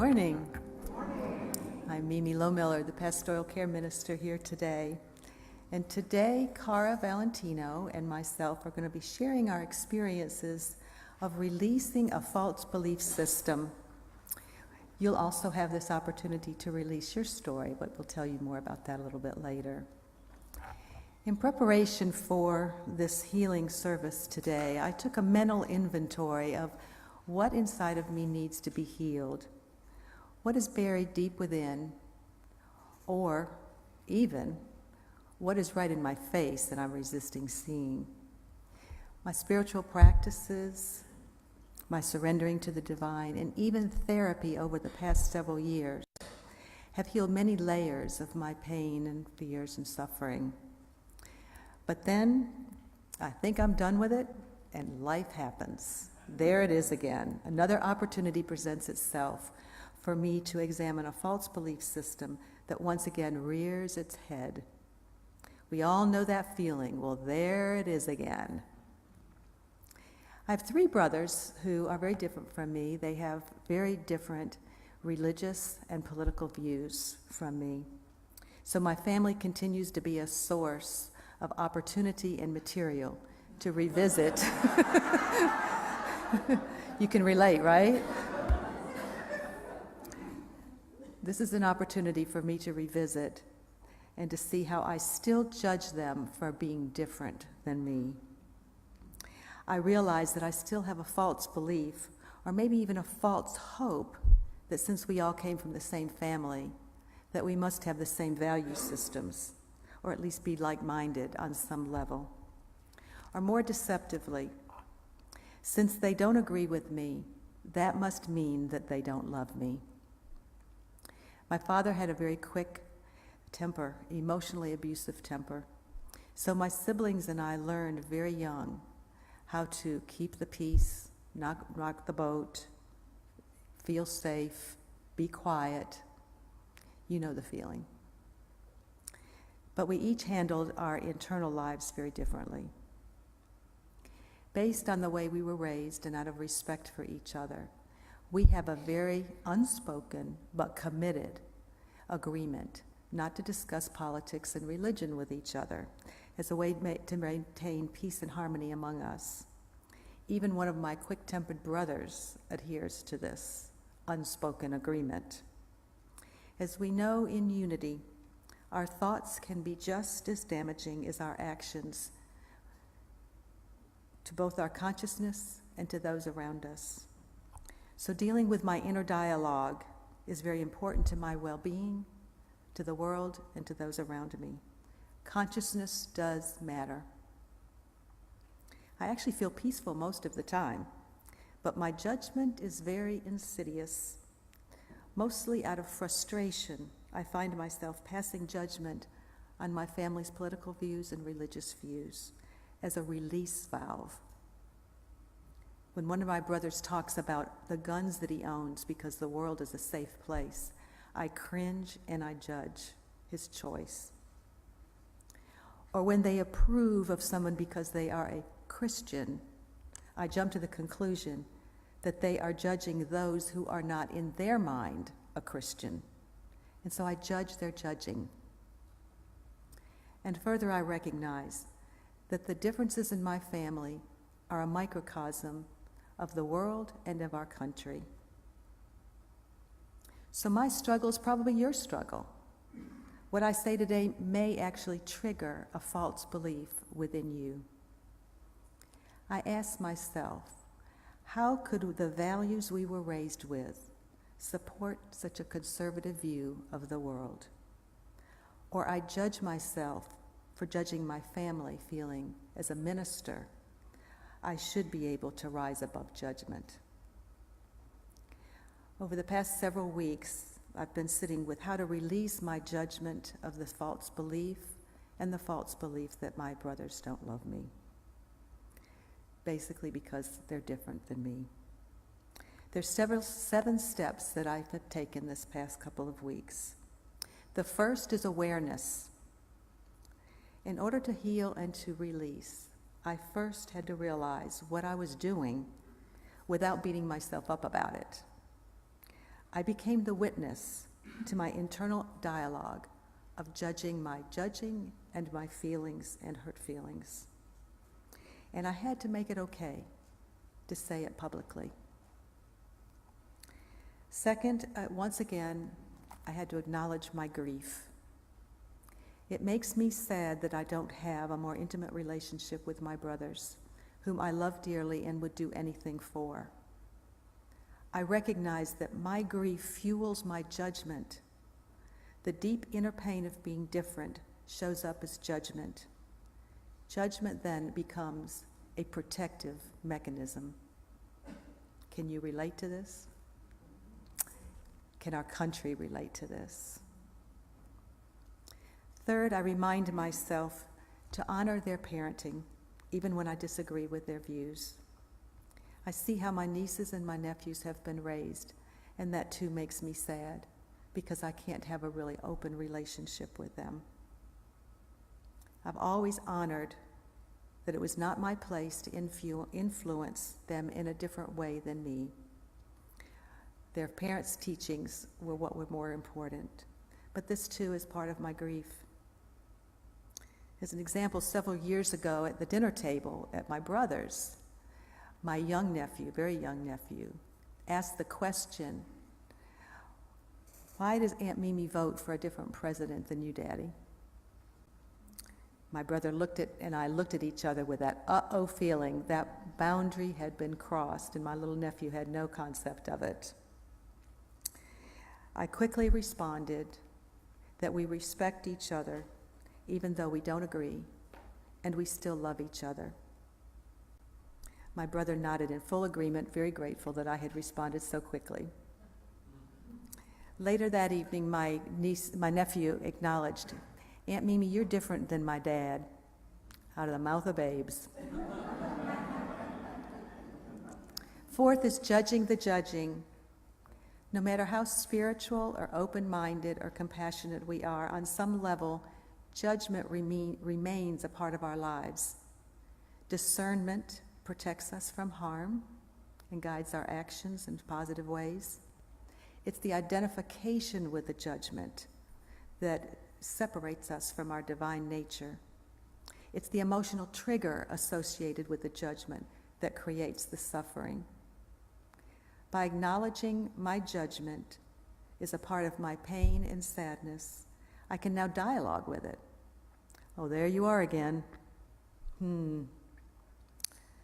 morning. I'm Meemie Lohmeuller, the pastoral care minister here today. And today, Cara, Valentino, and myself are going to be sharing our experiences of releasing a false belief system. You'll also have this opportunity to release your story, but we'll tell you more about that a little bit later. In preparation for this healing service today, I took a mental inventory of what inside of me needs to be healed, what is buried deep within, or even what is right in my face that I'm resisting seeing. My spiritual practices, my surrendering to the divine, and even therapy over the past several years have healed many layers of my pain and fears and suffering. But then I think I'm done with it, and life happens. There it is again. Another opportunity presents itself for me to examine a false belief system that once again rears its head. We all know that feeling. Well, there it is again. I have three brothers who are very different from me. They have very different religious and political views from me. So my family continues to be a source of opportunity and material to revisit. You can relate, right? This is an opportunity for me to revisit and to see how I still judge them for being different than me. I realize that I still have a false belief, or maybe even a false hope, that since we all came from the same family, that we must have the same value systems, or at least be like-minded on some level. Or more deceptively, since they don't agree with me, that must mean that they don't love me. My father had a very quick temper, emotionally abusive temper. So my siblings and I learned very young how to keep the peace, not rock the boat, feel safe, be quiet. You know the feeling. But we each handled our internal lives very differently, based on the way we were raised and out of respect for each other. We have a very unspoken but committed agreement not to discuss politics and religion with each other as a way to maintain peace and harmony among us. Even one of my quick-tempered brothers adheres to this unspoken agreement. As we know, in unity, our thoughts can be just as damaging as our actions to both our consciousness and to those around us. So dealing with my inner dialogue is very important to my well-being, to the world, and to those around me. Consciousness does matter. I actually feel peaceful most of the time, but my judgment is very insidious. Mostly out of frustration, I find myself passing judgment on my family's political views and religious views as a release valve. When one of my brothers talks about the guns that he owns because the world is a safe place, I cringe and I judge his choice. Or when they approve of someone because they are a Christian, I jump to the conclusion that they are judging those who are not in their mind a Christian. And so I judge their judging. And further, I recognize that the differences in my family are a microcosm of the world and of our country. So my struggle is probably your struggle. What I say today may actually trigger a false belief within you. I ask myself, how could the values we were raised with support such a conservative view of the world? Or I judge myself for judging my family, feeling as a minister, I should be able to rise above judgment. Over the past several weeks, I've been sitting with how to release my judgment of the false belief and the false belief that my brothers don't love me. Basically because they're different than me. There's 7 steps that I've taken this past couple of weeks. The first is awareness. In order to heal and to release, I first had to realize what I was doing without beating myself up about it. I became the witness to my internal dialogue of judging my judging and my feelings and hurt feelings. And I had to make it okay to say it publicly. Second, once again, I had to acknowledge my grief. It makes me sad that I don't have a more intimate relationship with my brothers, whom I love dearly and would do anything for. I recognize that my grief fuels my judgment. The deep inner pain of being different shows up as judgment. Judgment then becomes a protective mechanism. Can you relate to this? Can our country relate to this? Third, I remind myself to honor their parenting, even when I disagree with their views. I see how my nieces and my nephews have been raised, and that too makes me sad, because I can't have a really open relationship with them. I've always honored that it was not my place to influence them in a different way than me. Their parents' teachings were what were more important, but this too is part of my grief. As an example, several years ago at the dinner table at my brother's, my young nephew, very young nephew, asked the question, "Why does Aunt Meemie vote for a different president than you, Daddy?" My brother and I looked at each other with that uh-oh feeling. That boundary had been crossed, and my little nephew had no concept of it. I quickly responded that we respect each other, even though we don't agree, and we still love each other. My brother nodded in full agreement, very grateful that I had responded so quickly. Later that evening, my nephew acknowledged, "Aunt Meemie, you're different than my dad," out of the mouth of babes. Fourth is judging the judging. No matter how spiritual or open-minded or compassionate we are, on some level, judgment remains a part of our lives. Discernment protects us from harm and guides our actions in positive ways. It's the identification with the judgment that separates us from our divine nature. It's the emotional trigger associated with the judgment that creates the suffering. By acknowledging my judgment is a part of my pain and sadness, I can now dialogue with it. "Oh, there you are again.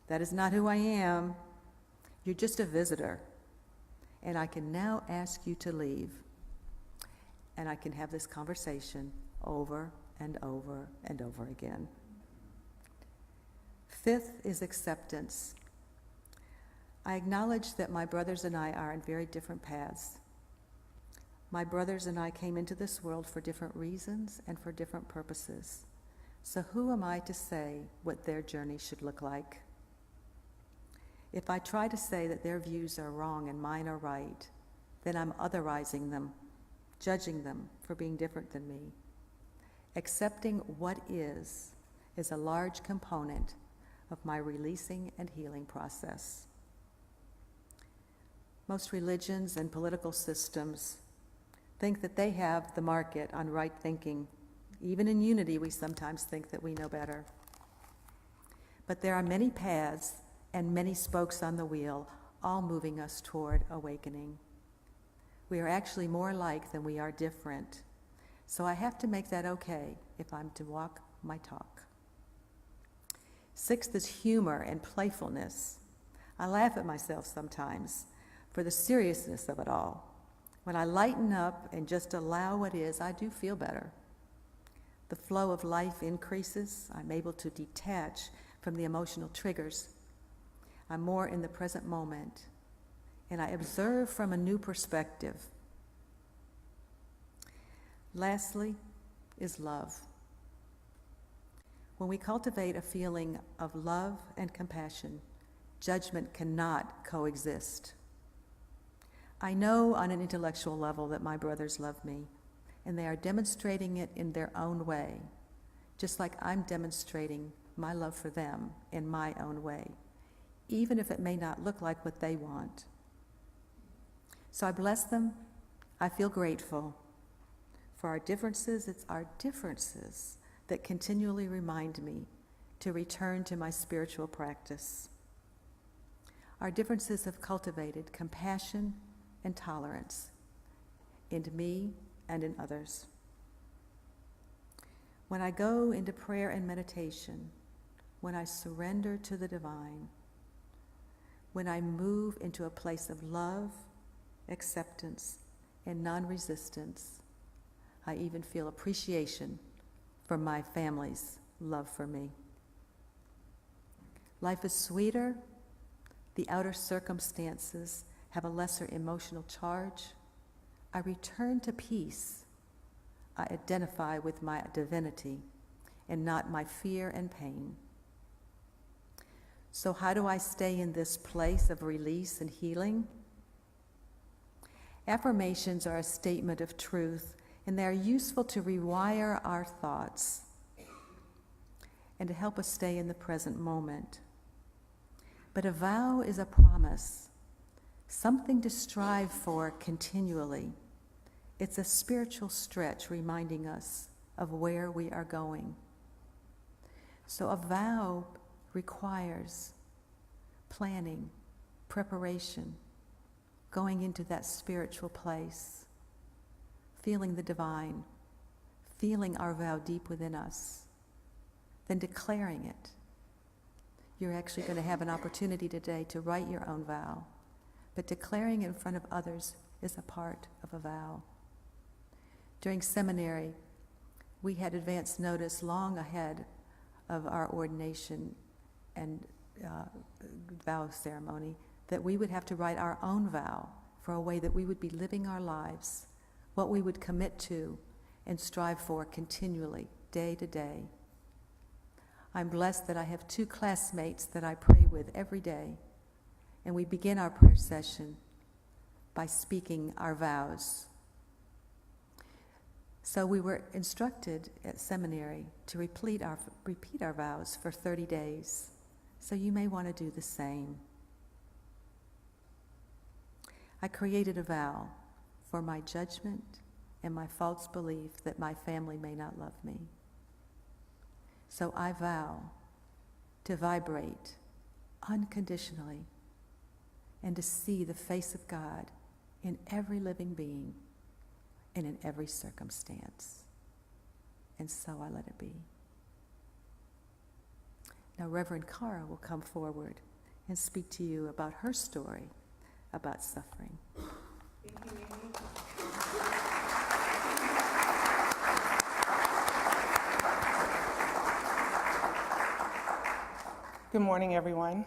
That is not who I am. You're just a visitor. And I can now ask you to leave." And I can have this conversation over and over and over again. Fifth is acceptance. I acknowledge that my brothers and I are in very different paths. My brothers and I came into this world for different reasons and for different purposes. So who am I to say what their journey should look like? If I try to say that their views are wrong and mine are right, then I'm otherizing them, judging them for being different than me. Accepting what is a large component of my releasing and healing process. Most religions and political systems think that they have the market on right thinking. Even in unity, we sometimes think that we know better. But there are many paths and many spokes on the wheel, all moving us toward awakening. We are actually more alike than we are different. So I have to make that okay if I'm to walk my talk. Sixth is humor and playfulness. I laugh at myself sometimes for the seriousness of it all. When I lighten up and just allow what is, I do feel better. The flow of life increases. I'm able to detach from the emotional triggers. I'm more in the present moment, and I observe from a new perspective. Lastly is love. When we cultivate a feeling of love and compassion, judgment cannot coexist. I know on an intellectual level that my brothers love me, and they are demonstrating it in their own way, just like I'm demonstrating my love for them in my own way, even if it may not look like what they want. So I bless them. I feel grateful. For our differences, it's our differences that continually remind me to return to my spiritual practice. Our differences have cultivated compassion and tolerance in me and in others. When I go into prayer and meditation, when I surrender to the divine, when I move into a place of love, acceptance, and non-resistance, I even feel appreciation for my family's love for me. Life is sweeter. The outer circumstances have a lesser emotional charge. I return to peace. I identify with my divinity and not my fear and pain. So how do I stay in this place of release and healing? Affirmations are a statement of truth, and they are useful to rewire our thoughts and to help us stay in the present moment. But a vow is a promise, something to strive for continually. It's a spiritual stretch reminding us of where we are going. So a vow requires planning, preparation, going into that spiritual place, feeling the divine, feeling our vow deep within us, then declaring it. You're actually going to have an opportunity today to write your own vow, but declaring it in front of others is a part of a vow. During seminary, we had advance notice long ahead of our ordination and vow ceremony that we would have to write our own vow for a way that we would be living our lives, what we would commit to and strive for continually, day to day. I'm blessed that I have 2 classmates that I pray with every day, and we begin our prayer session by speaking our vows. So we were instructed at seminary to repeat our vows for 30 days. So you may want to do the same. I created a vow for my judgment and my false belief that my family may not love me. So I vow to vibrate unconditionally and to see the face of God in every living being and in every circumstance. And so I let it be. Now Reverend Cara will come forward and speak to you about her story about suffering. Thank you, Meemie. Good morning, everyone.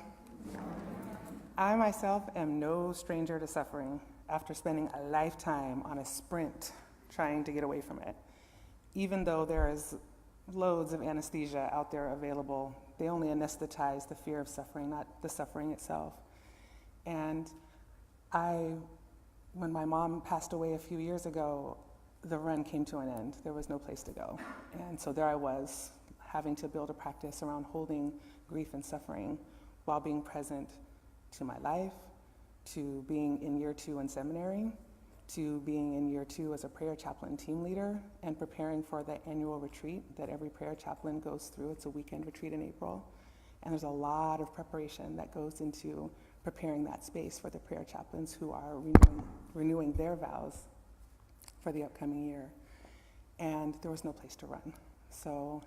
I myself am no stranger to suffering after spending a lifetime on a sprint trying to get away from it. Even though there is loads of anesthesia out there available, they only anesthetize the fear of suffering, not the suffering itself. And when my mom passed away a few years ago, the run came to an end. There was no place to go. And so there I was, having to build a practice around holding grief and suffering while being present to my life, to being in year 2 in seminary, to being in year 2 as a prayer chaplain team leader, and preparing for the annual retreat that every prayer chaplain goes through. It's a weekend retreat in April. And there's a lot of preparation that goes into preparing that space for the prayer chaplains who are renewing their vows for the upcoming year. And there was no place to run. So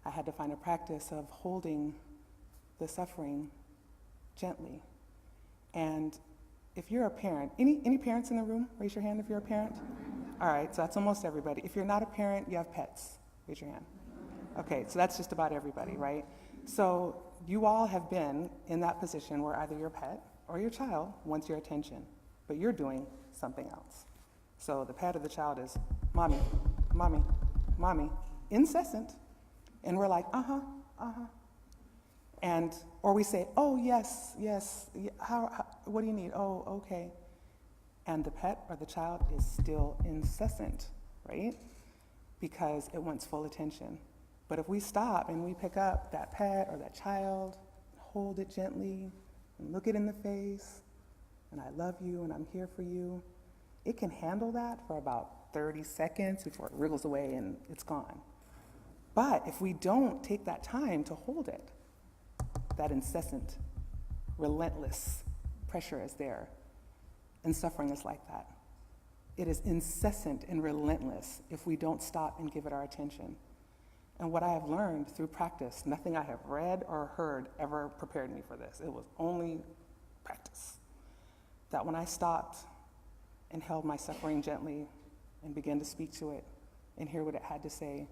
I had to find a practice of holding the suffering gently. And if you're a parent, any parents in the room? Raise your hand if you're a parent. All right, so that's almost everybody. If you're not a parent, you have pets. Raise your hand. Okay, so that's just about everybody, right? So you all have been in that position where either your pet or your child wants your attention, but you're doing something else. So the pet or the child is, mommy, mommy, mommy, incessant. And we're like, uh-huh. And, or we say, oh, yes, how, what do you need? Oh, okay. And the pet or the child is still incessant, right? Because it wants full attention. But if we stop and we pick up that pet or that child, hold it gently, and look it in the face, and I love you and I'm here for you, it can handle that for about 30 seconds before it wriggles away and it's gone. But if we don't take that time to hold it, that incessant, relentless pressure is there. And suffering is like that. It is incessant and relentless if we don't stop and give it our attention. And what I have learned through practice, nothing I have read or heard ever prepared me for this. It was only practice. That when I stopped and held my suffering gently and began to speak to it and hear what it had to say,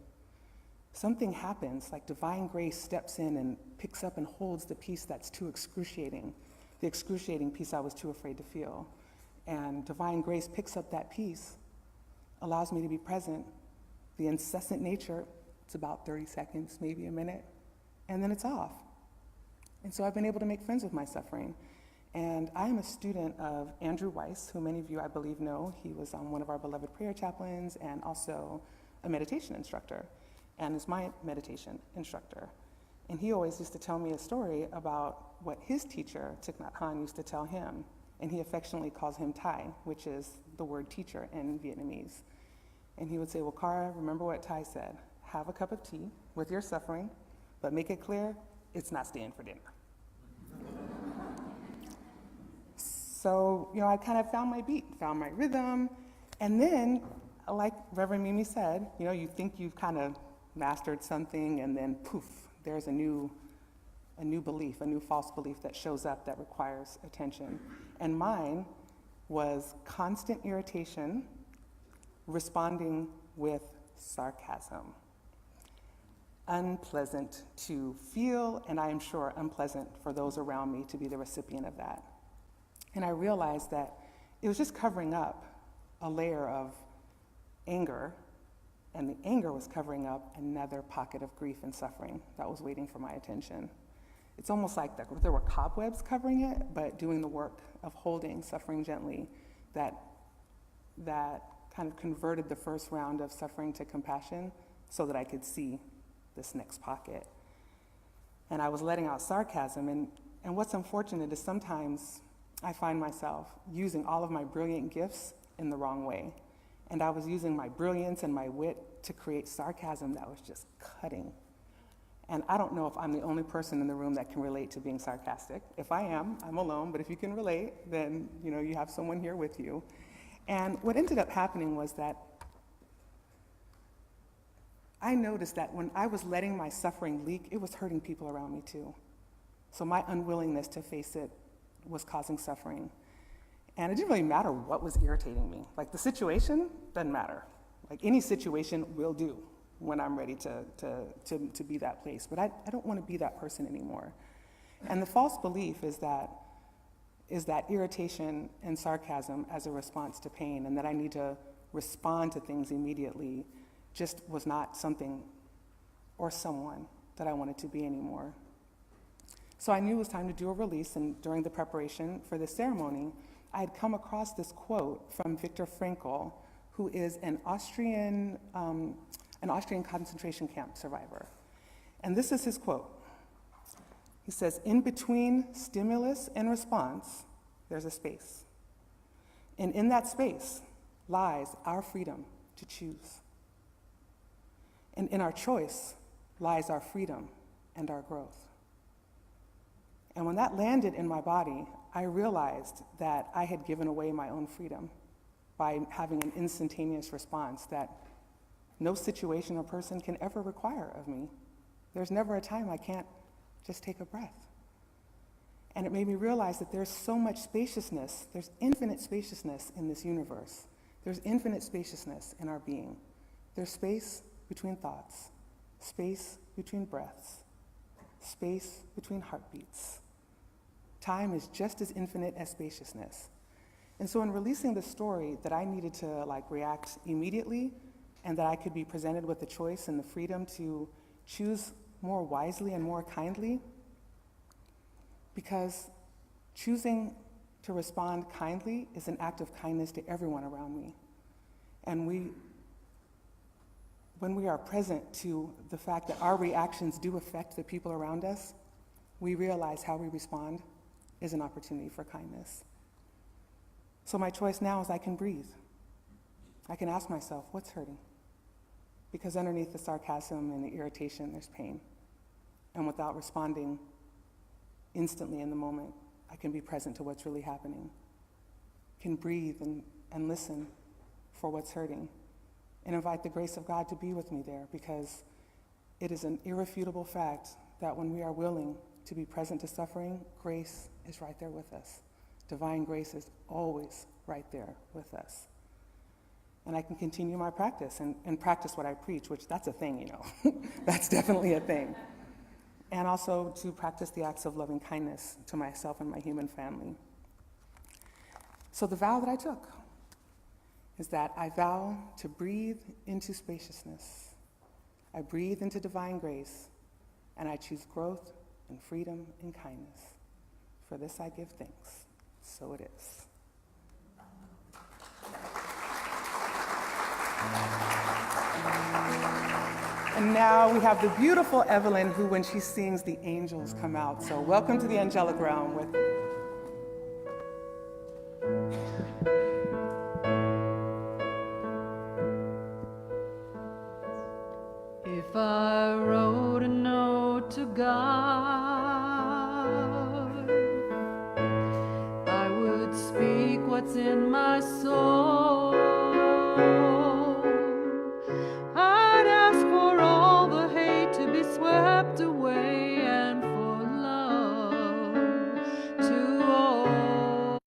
something happens, like divine grace steps in and picks up and holds the piece that's too excruciating, the excruciating piece I was too afraid to feel. And divine grace picks up that piece, allows me to be present. The incessant nature, it's about 30 seconds, maybe a minute, and then it's off. And so I've been able to make friends with my suffering. And I am a student of Andrew Weiss, who many of you, I believe, know. He was one of our beloved prayer chaplains and also a meditation instructor, and is my meditation instructor. And he always used to tell me a story about what his teacher, Thich Nhat Hanh, used to tell him. And he affectionately calls him Thai, which is the word teacher in Vietnamese. And he would say, well, Cara, remember what Thai said. Have a cup of tea with your suffering, but make it clear it's not staying for dinner. So, I kind of found my beat, found my rhythm. And then, like Reverend Meemie said, you think you've kind of mastered something, and then poof, there's a new belief, a new false belief that shows up that requires attention. And mine was constant irritation, responding with sarcasm. Unpleasant to feel, and I am sure unpleasant for those around me to be the recipient of that. And I realized that it was just covering up a layer of anger, and the anger was covering up another pocket of grief and suffering that was waiting for my attention. It's almost like there were cobwebs covering it, but doing the work of holding suffering gently, that kind of converted the first round of suffering to compassion so that I could see this next pocket. And I was letting out sarcasm, and what's unfortunate is sometimes I find myself using all of my brilliant gifts in the wrong way. And I was using my brilliance and my wit to create sarcasm that was just cutting. And I don't know if I'm the only person in the room that can relate to being sarcastic. If I am, I'm alone, but if you can relate, then you have someone here with you. And what ended up happening was that I noticed that when I was letting my suffering leak, it was hurting people around me too. So my unwillingness to face it was causing suffering. And it didn't really matter what was irritating me. Like, the situation doesn't matter. Like, any situation will do when I'm ready to be that place. But I don't want to be that person anymore. And the false belief is that irritation and sarcasm as a response to pain, and that I need to respond to things immediately, just was not something or someone that I wanted to be anymore. So I knew it was time to do a release, and during the preparation for this ceremony, I had come across this quote from Viktor Frankl, who is an Austrian concentration camp survivor. And this is his quote. He says, "In between stimulus and response, there's a space. And in that space lies our freedom to choose. And in our choice lies our freedom and our growth." And when that landed in my body, I realized that I had given away my own freedom by having an instantaneous response that no situation or person can ever require of me. There's never a time I can't just take a breath. And it made me realize that there's so much spaciousness, there's infinite spaciousness in this universe. There's infinite spaciousness in our being. There's space between thoughts, space between breaths, space between heartbeats. Time is just as infinite as spaciousness. And so in releasing the story that I needed to react immediately, and that I could be presented with the choice and the freedom to choose more wisely and more kindly, because choosing to respond kindly is an act of kindness to everyone around me. And when we are present to the fact that our reactions do affect the people around us, we realize how we respond is an opportunity for kindness. So my choice now is I can breathe. I can ask myself, what's hurting? Because underneath the sarcasm and the irritation, there's pain. And without responding instantly in the moment, I can be present to what's really happening. Can breathe and listen for what's hurting, and invite the grace of God to be with me there, because it is an irrefutable fact that when we are willing to be present to suffering, grace is right there with us. Divine grace is always right there with us. And I can continue my practice and practice what I preach, which that's a thing, you know. That's definitely a thing. And also to practice the acts of loving kindness to myself and my human family. So the vow that I took is that I vow to breathe into spaciousness. I breathe into divine grace, and I choose growth and freedom and kindness. For this I give thanks. So it is. And now we have the beautiful Evelyn, who when she sings, the angels come out. So welcome to the angelic realm with If I wrote a note to God, I would speak what's in my soul. I'd ask for all the hate to be swept away and for love to all.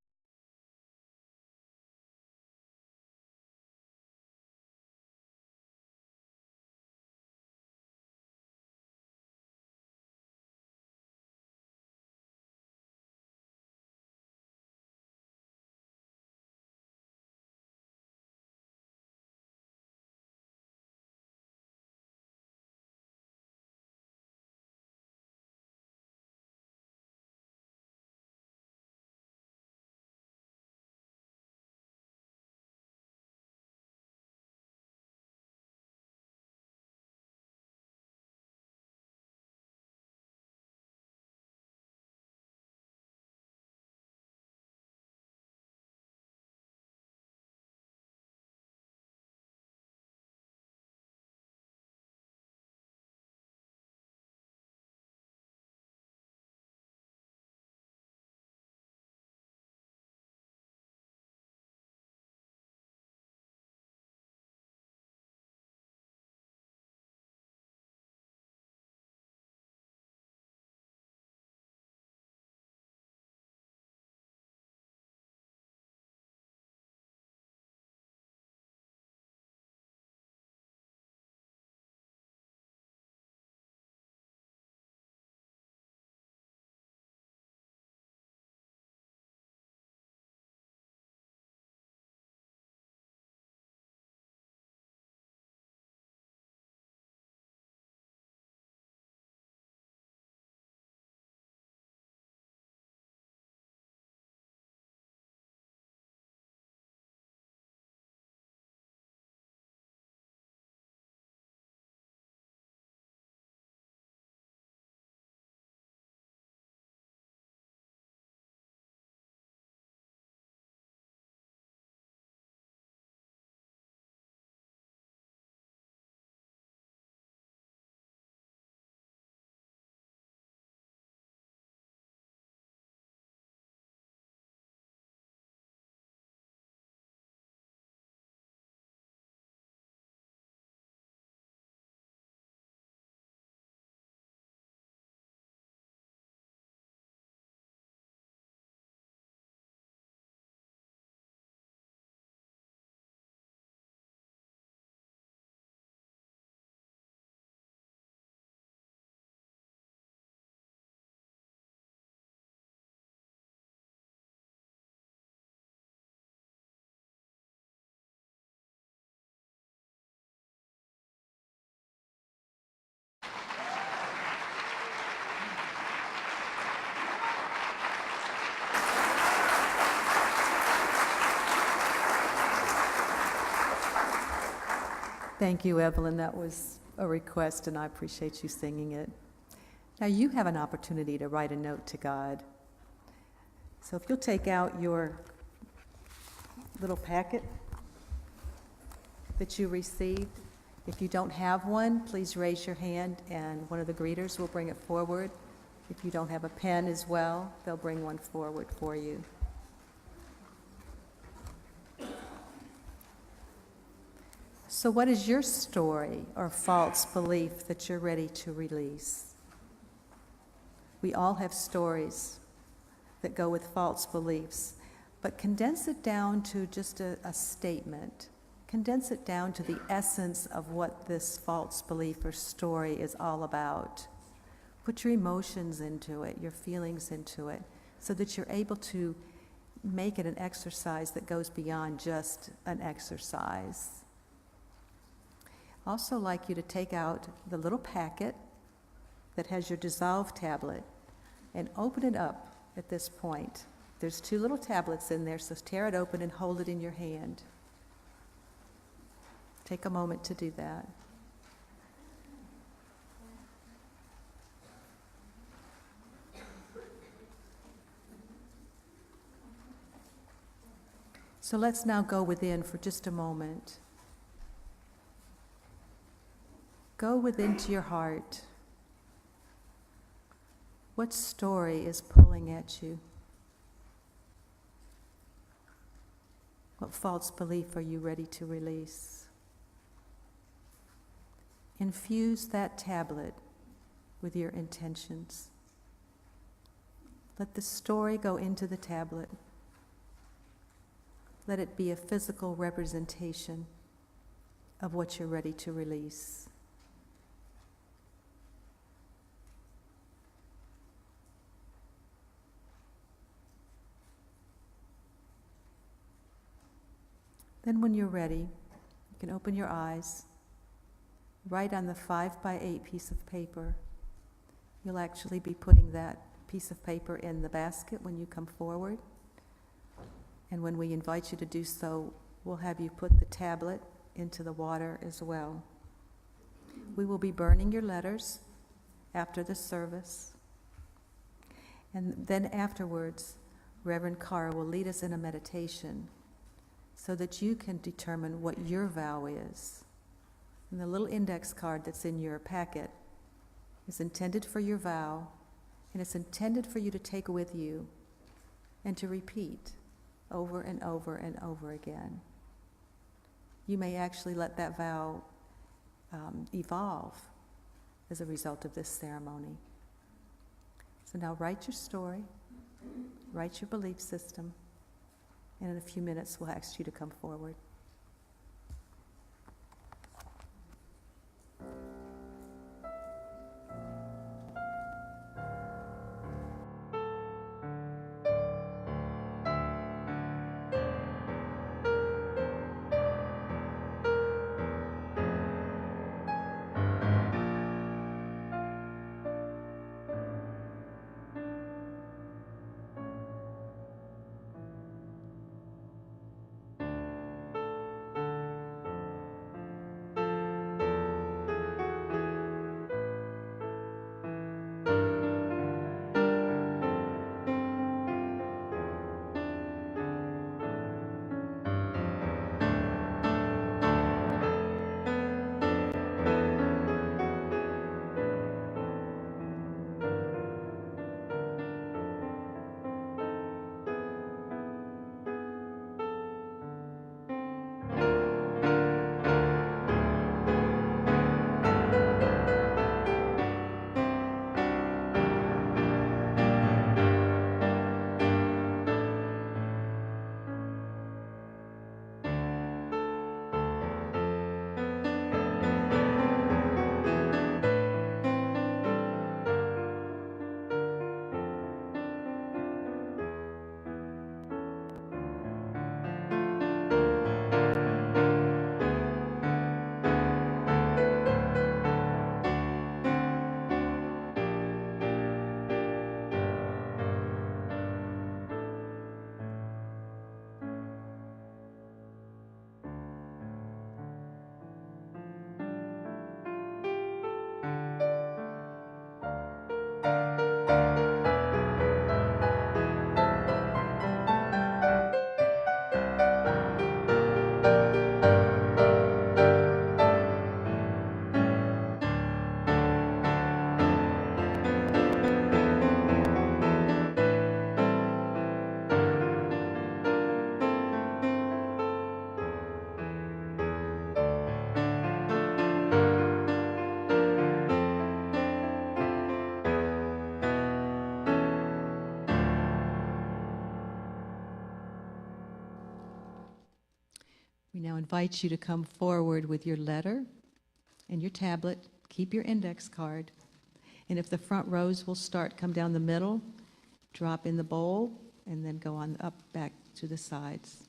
Thank you, Evelyn. That was a request, and I appreciate you singing it. Now, you have an opportunity to write a note to God. So if you'll take out your little packet, that you received. If you don't have one, please raise your hand and one of the greeters will bring it forward. If you don't have a pen as well, they'll bring one forward for you. So what is your story or false belief that you're ready to release? We all have stories that go with false beliefs, but condense it down to just a statement. Condense it down to the essence of what this false belief or story is all about. Put your emotions into it, your feelings into it, so that you're able to make it an exercise that goes beyond just an exercise. Also like you to take out the little packet that has your dissolve tablet and open it up at this point. There's 2 little tablets in there, so tear it open and hold it in your hand. Take a moment to do that. So let's now go within for just a moment. Go within to your heart. What story is pulling at you? What false belief are you ready to release? Infuse that tablet with your intentions. Let the story go into the tablet. Let it be a physical representation of what you're ready to release. Then when you're ready, you can open your eyes, write on the 5x8 piece of paper. You'll actually be putting that piece of paper in the basket when you come forward. And when we invite you to do so, we'll have you put the tablet into the water as well. We will be burning your letters after the service. And then afterwards, Reverend Cara will lead us in a meditation so that you can determine what your vow is. And the little index card that's in your packet is intended for your vow, and it's intended for you to take with you and to repeat over and over and over again. You may actually let that vow evolve as a result of this ceremony. So now write your story, write your belief system, and in a few minutes we'll ask you to come forward. invite you to come forward with your letter and your tablet. Keep your index card. And if the front rows will start, come down the middle, drop in the bowl, and then go on up back to the sides.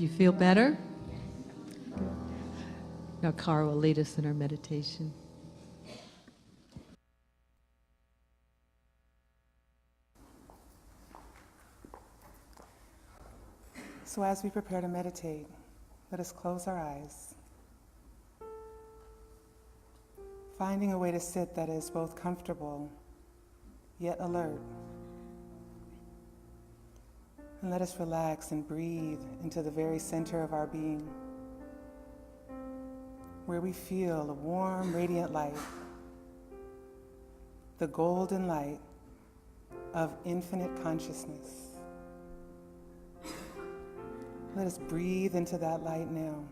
you feel better? Now Cara will lead us in our meditation. So as we prepare to meditate, let us close our eyes, finding a way to sit that is both comfortable yet alert. And let us relax and breathe into the very center of our being, where we feel a warm, radiant light, the golden light of infinite consciousness. Let us breathe into that light now,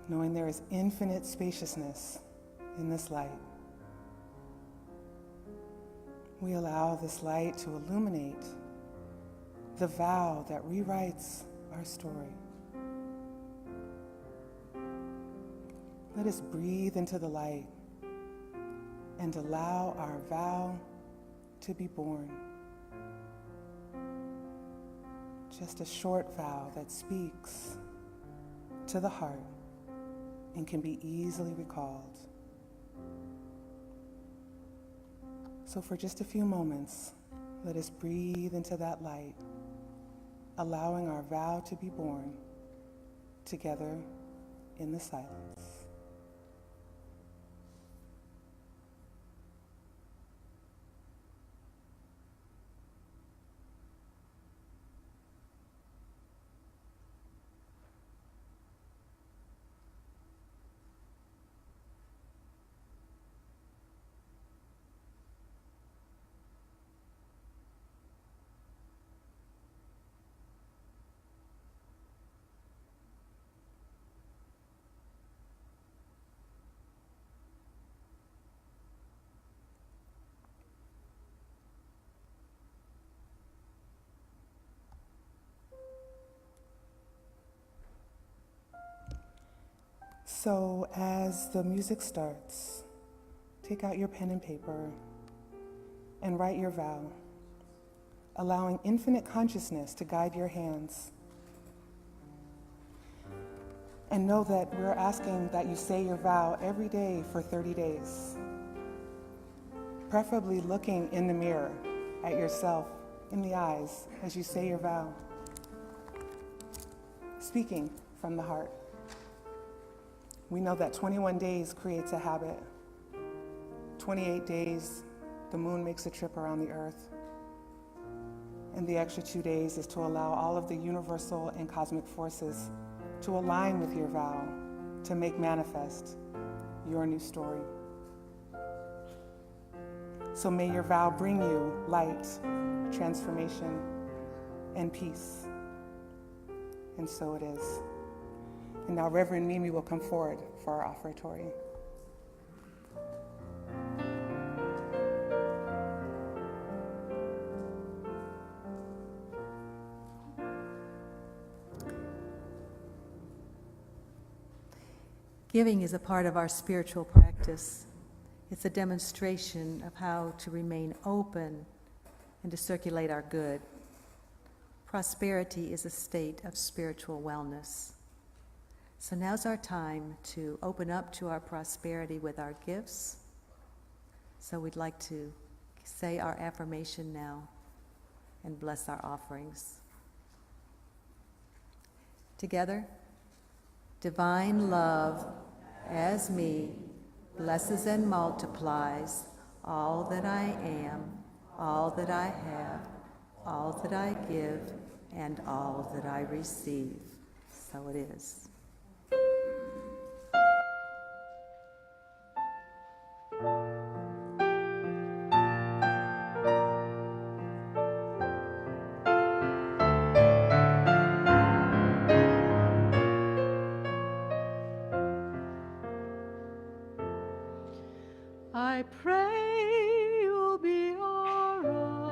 knowing there is infinite spaciousness in this light. We allow this light to illuminate the vow that rewrites our story. Let us breathe into the light and allow our vow to be born. Just a short vow that speaks to the heart and can be easily recalled. So for just a few moments, let us breathe into that light, allowing our vow to be born together in the silence. So as the music starts, take out your pen and paper and write your vow, allowing infinite consciousness to guide your hands. And know that we're asking that you say your vow every day for 30 days, preferably looking in the mirror at yourself in the eyes as you say your vow, speaking from the heart. We know that 21 days creates a habit. 28 days, the moon makes a trip around the earth. And the extra 2 days is to allow all of the universal and cosmic forces to align with your vow, to make manifest your new story. So may your vow bring you light, transformation, and peace. And so it is. And now Reverend Meemie will come forward for our offertory. Giving is a part of our spiritual practice. It's a demonstration of how to remain open and to circulate our good. Prosperity is a state of spiritual wellness. So now's our time to open up to our prosperity with our gifts. So we'd like to say our affirmation now and bless our offerings. Together, divine love as me blesses and multiplies all that I am, all that I have, all that I give, and all that I receive. So it is. I pray you'll be ours.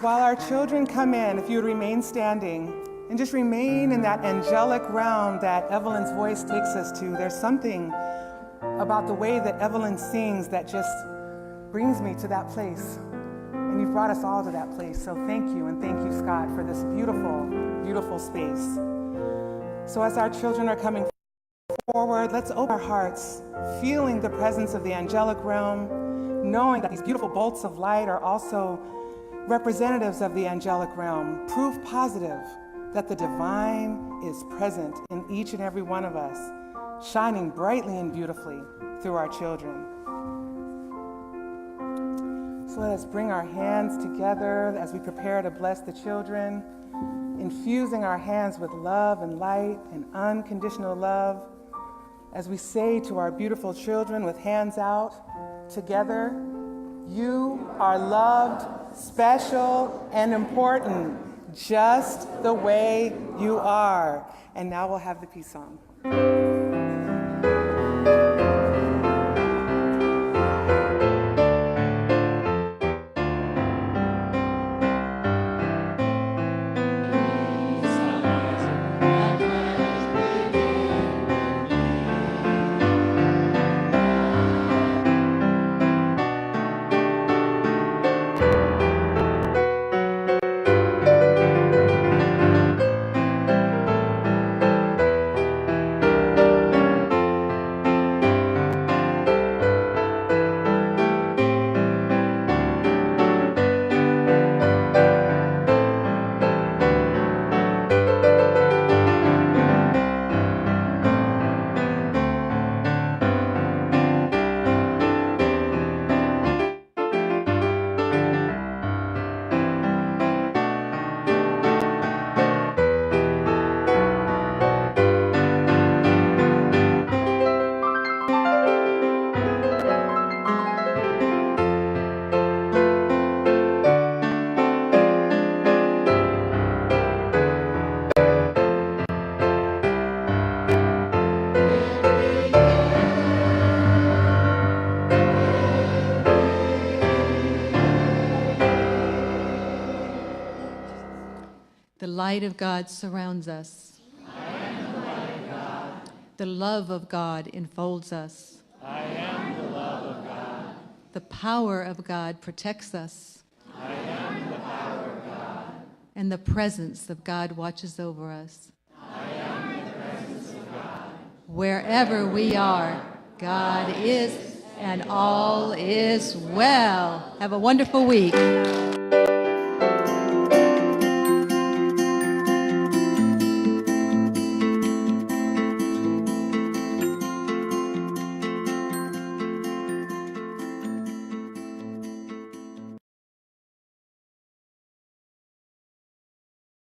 While our children come in, if you would remain standing and just remain in that angelic realm that Evelyn's voice takes us to. There's something about the way that Evelyn sings that just brings me to that place. And you've brought us all to that place. So thank you, and thank you, Scott, for this beautiful, beautiful space. So as our children are coming forward, let's open our hearts, feeling the presence of the angelic realm, knowing that these beautiful bolts of light are also representatives of the angelic realm, proof positive that the divine is present in each and every one of us, shining brightly and beautifully through our children. So let us bring our hands together as we prepare to bless the children, infusing our hands with love and light and unconditional love, as we say to our beautiful children with hands out together, you are loved, special, and important, just the way you are. And now we'll have the peace song. The light of God surrounds us. I am the light of God. The love of God enfolds us. I am the love of God. The power of God protects us. I am the power of God. And the presence of God watches over us. I am the presence of God. Wherever we are, God is, and all is well. Have a wonderful week.